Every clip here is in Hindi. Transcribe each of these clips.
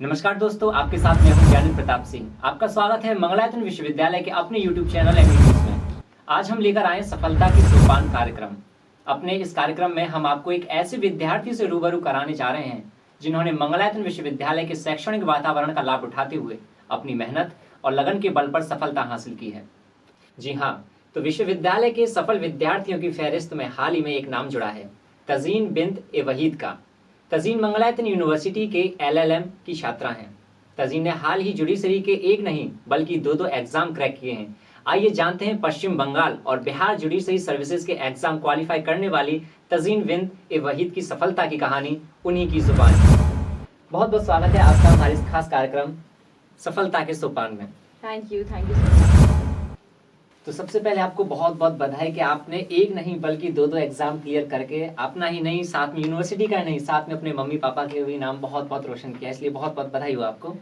नमस्कार दोस्तों, आपके साथ मैं हूं ज्ञानी प्रताप सिंह। आपका स्वागत है मंगलायतन विश्वविद्यालय के अपने YouTube चैनल एमई न्यूज में। आज हम लेकर आए सफलता के सोपान कार्यक्रम। अपने इस कार्यक्रम में हम आपको एक ऐसे विद्यार्थी से रूबरू कराने जा रहे हैं जिन्होंने मंगलायतन विश्वविद्यालय के शैक्षणिक वातावरण का लाभ उठाते हुए अपनी मेहनत और लगन के बल पर सफलता हासिल की है। जी हाँ, तो विश्वविद्यालय के सफल विद्यार्थियों की फहरिस्त में हाल ही में एक नाम जुड़ा है, तज़ीन बिन्त ए वहीद का। तज़ीन मंगलायतन यूनिवर्सिटी के LLM की छात्रा हैं। तज़ीन ने हाल ही जुडिशरी के एक नहीं बल्कि दो एग्जाम क्रैक किए हैं। आइए जानते हैं पश्चिम बंगाल और बिहार जुडिशरी सर्विसेज के एग्जाम क्वालिफाई करने वाली तज़ीन बिन्त ए वहीद की सफलता की कहानी उन्हीं की जुबान। बहुत बहुत स्वागत है आपका हमारे इस खास कार्यक्रम सफलता के सोपान में। Thank you so much. तो सबसे पहले आपको बहुत बहुत बधाई कि आपने एक नहीं बल्कि दो एग्जाम क्लियर करके अपना ही नहीं, साथ में यूनिवर्सिटी का नहीं, साथ में अपने मम्मी पापा के भी नाम बहुत बहुत रोशन किया, इसलिए बहुत बहुत बधाई हो आपको।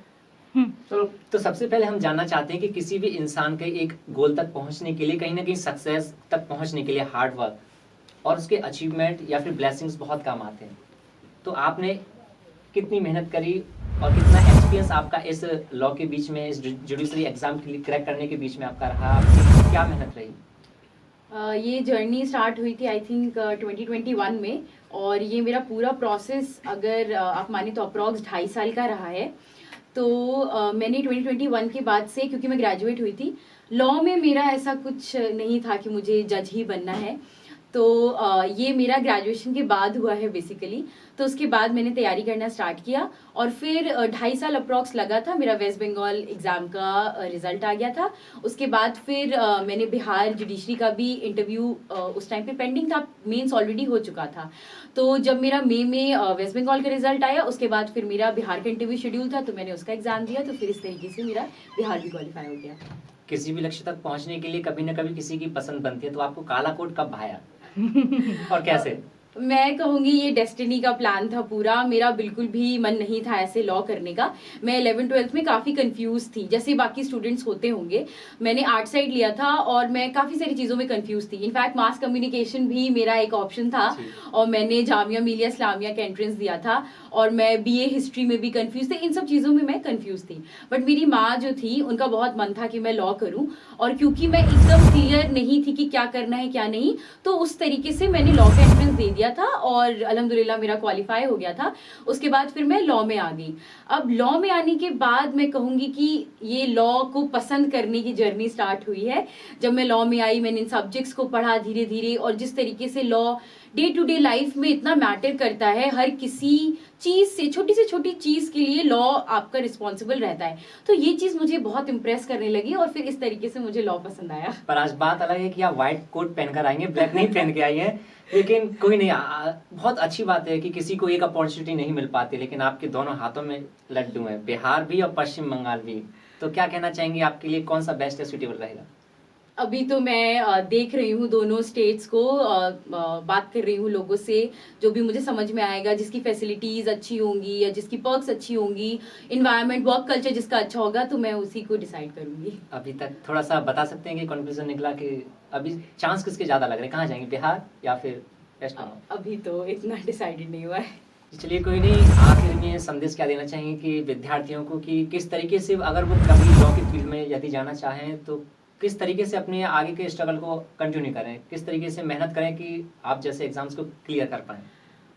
तो सबसे पहले हम जानना चाहते हैं कि किसी भी इंसान के एक गोल तक पहुंचने के लिए, कहीं ना कहीं सक्सेस तक पहुंचने के लिए हार्ड वर्क और उसके अचीवमेंट या फिर ब्लेसिंग्स बहुत काम आते हैं। तो आपने कितनी मेहनत करी और कितना एक्सपीरियंस आपका इस लॉ के बीच में, इस जुडिशरी एग्जाम क्रैक करने के बीच में आपका रहा? आपकी क्या मेहनत रही? ये जर्नी स्टार्ट हुई थी आई थिंक 2021 में, और ये मेरा पूरा प्रोसेस अगर आप माने तो अप्रॉक्स 2.5 साल का रहा है। तो मैंने 2021 के बाद से, क्योंकि मैं ग्रेजुएट हुई थी, लॉ में मेरा ऐसा कुछ नहीं था कि मुझे जज ही बनना है। तो ये मेरा ग्रेजुएशन के बाद हुआ है बेसिकली। तो उसके बाद मैंने तैयारी करना स्टार्ट किया और फिर 2.5 साल अप्रॉक्स लगा था। मेरा वेस्ट बंगाल एग्जाम का रिजल्ट आ गया था। उसके बाद फिर मैंने बिहार जुडिशरी का भी इंटरव्यू उस टाइम पे पेंडिंग था, मेंस ऑलरेडी हो चुका था। तो जब मेरा मई में वेस्ट बंगाल का रिजल्ट आया, उसके बाद फिर मेरा बिहार का इंटरव्यू शेड्यूल था, तो मैंने उसका एग्जाम दिया। तो फिर इस तरीके से मेरा बिहार भी क्वालिफाई हो गया। किसी भी लक्ष्य तक पहुंचने के लिए कभी ना कभी किसी की पसंद बनती है, तो आपको काला कोट कब भाया और कैसे? मैं कहूंगी ये डेस्टिनी का प्लान था पूरा। मेरा बिल्कुल भी मन नहीं था ऐसे लॉ करने का। मैं 11th-12th में काफी कंफ्यूज थी, जैसे बाकी स्टूडेंट्स होते होंगे। मैंने आर्ट साइड लिया था और मैं काफी सारी चीजों में कंफ्यूज थी। इनफैक्ट मास कम्युनिकेशन भी मेरा एक ऑप्शन था और मैंने जामिया मिलिया इस्लामिया का एंट्रेंस दिया था, और मैं BA हिस्ट्री में भी कंफ्यूज थी। इन सब चीजों में मैं कंफ्यूज थी। बट मेरी माँ जो थी, उनका बहुत मन था कि मैं लॉ करूं, और क्योंकि मैं एकदम क्लियर नहीं थी कि क्या करना है क्या नहीं, तो उस तरीके से मैंने लॉ का एंट्रेंस दे दिया था और अल्हम्दुलिल्लाह मेरा क्वालिफाई हो गया था। उसके बाद फिर मैं लॉ में आ गई। अब लॉ में आने के बाद मैं कहूंगी कि ये लॉ को पसंद करने की जर्नी स्टार्ट हुई है। जब मैं लॉ में आई, मैंने इन सब्जेक्ट्स को पढ़ा धीरे धीरे, और जिस तरीके से law day to day life में इतना मैटर करता है, हर किसी चीज से छोटी चीज के लिए लॉ आपका रिस्पॉन्सिबल रहता है, तो ये चीज मुझे बहुत इंप्रेस करने लगी और फिर इस तरीके से मुझे लॉ पसंद आया। पर आज बात अलग है कि आप व्हाइट कोट पहनकर आएंगे, ब्लैक नहीं पहन के आई हैं, लेकिन कोई नहीं। बहुत अच्छी बात है कि किसी को एक अपॉर्चुनिटी नहीं मिल पाती, लेकिन आपके दोनों हाथों में लड्डू हैं, बिहार भी और पश्चिम बंगाल भी। तो क्या कहना चाहेंगे, आपके लिए कौन सा बेस्ट है, सुटेबल रहेगा? अभी तो मैं देख रही हूँ दोनों स्टेट्स को, बात कर रही हूँ लोगों से, जो भी मुझे समझ में आएगा, जिसकी फैसिलिटीज अच्छी होंगी या जिसकी पर्क्स अच्छी होंगी, इन्वायरमेंट, वर्क कल्चर जिसका अच्छा होगा, तो मैं उसी को डिसाइड करूंगी। अभी तक थोड़ा सा बता सकते हैं कि कंक्लूजन निकला कि अभी चांस किसके ज्यादा लग रहे हैं, कहाँ जाएंगे, बिहार या फिर वेस्ट बंगाल? अभी तो इतना डिसाइडेड नहीं हुआ है। चलिए कोई नहीं, आखिर में संदेश क्या देना चाहेंगे कि विद्यार्थियों को कि किस तरीके से अगर वो कभी लॉ की फील्ड में यदि जाना चाहें तो किस तरीके से अपने आगे के स्ट्रगल को कंटिन्यू करें, किस तरीके से मेहनत करें कि आप जैसे एग्जाम्स को क्लियर कर पाएं?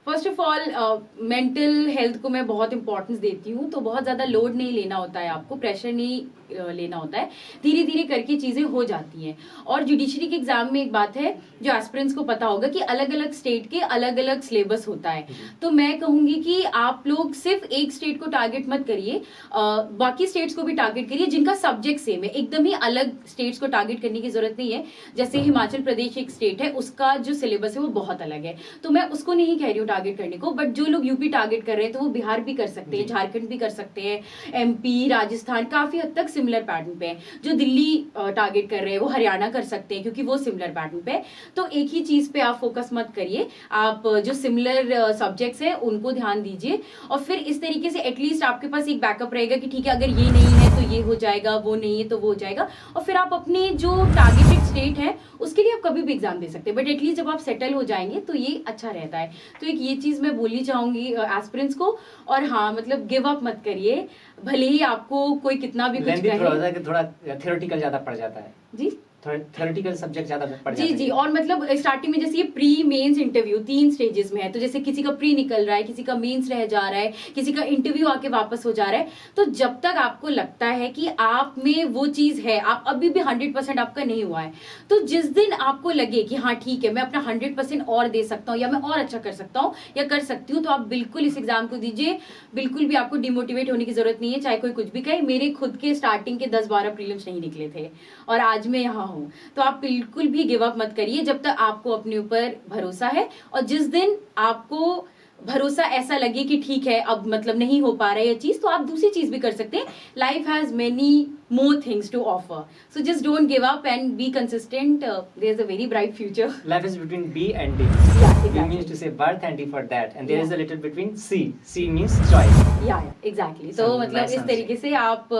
First of all mental health को मैं बहुत इंपॉर्टेंस देती हूँ। तो बहुत ज्यादा लोड नहीं लेना होता है, आपको प्रेशर नहीं लेना होता है, धीरे धीरे करके चीजें हो जाती हैं। और जुडिशरी के एग्जाम में एक बात है जो एस्पिरेंट्स को पता होगा कि अलग अलग स्टेट के अलग अलग सिलेबस होता है। तो मैं कहूंगी कि आप लोग सिर्फ एक स्टेट को टारगेट मत करिए, बाकी स्टेट्स को भी टारगेट करिए जिनका सब्जेक्ट सेम है। एकदम ही अलग स्टेट्स को टारगेट करने की जरूरत नहीं है। जैसे हिमाचल प्रदेश एक स्टेट है, उसका जो सिलेबस है वो बहुत अलग है, तो मैं उसको नहीं कह रही हूँ टारगेट करने को। बट जो लोग यूपी टारगेट कर रहे हैं, तो वो बिहार भी कर सकते हैं, झारखंड भी कर सकते हैं, MP, राजस्थान, काफी हद तक सिमिलर पैटर्न पे है। जो दिल्ली टारगेट कर रहे हैं वो हरियाणा कर सकते हैं, क्योंकि वो सिमिलर पैटर्न पे है। तो एक ही चीज पे आप फोकस मत करिए, आप जो सिमिलर सब्जेक्ट्स हैं उनको ध्यान दीजिए, और फिर इस तरीके से एटलीस्ट आपके पास एक बैकअप रहेगा कि ठीक है, अगर ये नहीं है तो ये हो जाएगा, वो नहीं है तो वो हो जाएगा, और फिर आप अपने जो टारगेटेड स्टेट है उसके लिए आप कभी भी एग्जाम दे सकते हैं। बट एटलीस्ट जब आप सेटल हो जाएंगे तो ये अच्छा रहता है। तो एक ये चीज मैं बोलनी चाहूंगी एस्पिरेंट्स को। और हाँ, मतलब गिव अप मत करिए, भले ही आपको कोई कितना भी कुछ लेंथी थोड़ा कहे। होता है कि थोड़ा थियोरेटिकल ज्यादा पड़ जाता है जी थोड़ा थियोरेटिकल सब्जेक्ट ज्यादा पड़ जी जाता है। जी। और मतलब स्टार्टिंग में जैसे ये प्री मेंस इंटरव्यू 3 स्टेजेस में है, तो जैसे किसी का प्री निकल रहा है, किसी का मेंस रह जा रहा है, किसी का इंटरव्यू आके वापस हो जा रहा है। तो जब तक आपको लगता है कि आप में वो चीज है, आप अभी भी 100% आपका नहीं हुआ है, तो जिस दिन आपको लगे कि हाँ ठीक है, मैं अपना 100% और दे सकता हूँ या मैं और अच्छा कर सकता हूँ या कर सकती हूँ, तो आप बिल्कुल इस एग्जाम को दीजिए। बिल्कुल भी आपको डिमोटिवेट होने की जरूरत नहीं है, चाहे कोई कुछ भी कहे। मेरे खुद के स्टार्टिंग के 10-12 प्रीलिम्स नहीं निकले थे और आज मैं यहाँ हूँ। तो आप बिल्कुल भी गिव अप मत करिए जब तक आपको अपने ऊपर भरोसा है। और जिस दिन आपको भरोसा ऐसा लगे कि ठीक है अब मतलब नहीं हो पा रहा है ये चीज, तो आप दूसरी चीज भी कर सकते हैं। Life has many more things to offer, so just don't give up and be consistent. There is a very bright future. Life is between B and D. Yeah, B exactly. means to say birth and D for that, and there is Yeah. a little between C. C means choice. या एग्जैक्टली। तो So, मतलब nice इस answer. तरीके से आप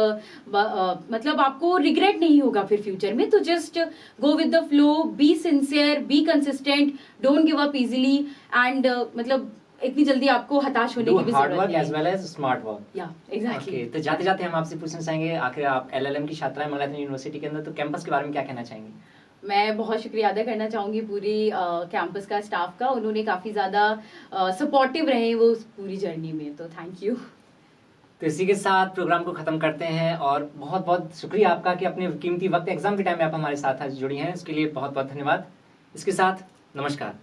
मतलब आपको रिग्रेट नहीं होगा फिर फ्यूचर में। तो just go with the flow, be sincere, be consistent, don't give up easily and मतलब इतनी जल्दी आपको हताश होने Do की भी hard जरूरत work नहीं as well as smart work. या एग्जैक्टली। Okay, तो जाते जाते हम आपसे पूछना चाहेंगे, आखिर आप LLM की छात्रा हैं मंगलायतन यूनिवर्सिटी के अंदर, तो कैंपस के बारे में क्या कहना चाहेंगे? मैं बहुत शुक्रिया अदा करना चाहूंगी पूरी कैंपस का स्टाफ का। उन्होंने काफी ज्यादा सपोर्टिव रहे वो उस पूरी जर्नी में, तो थैंक यू। तो इसी के साथ प्रोग्राम को खत्म करते हैं और बहुत बहुत शुक्रिया आपका कि अपने कीमती वक्त एग्जाम के टाइम में आप हमारे साथ आज जुड़ी हैं, इसके लिए बहुत बहुत धन्यवाद। इसके साथ नमस्कार।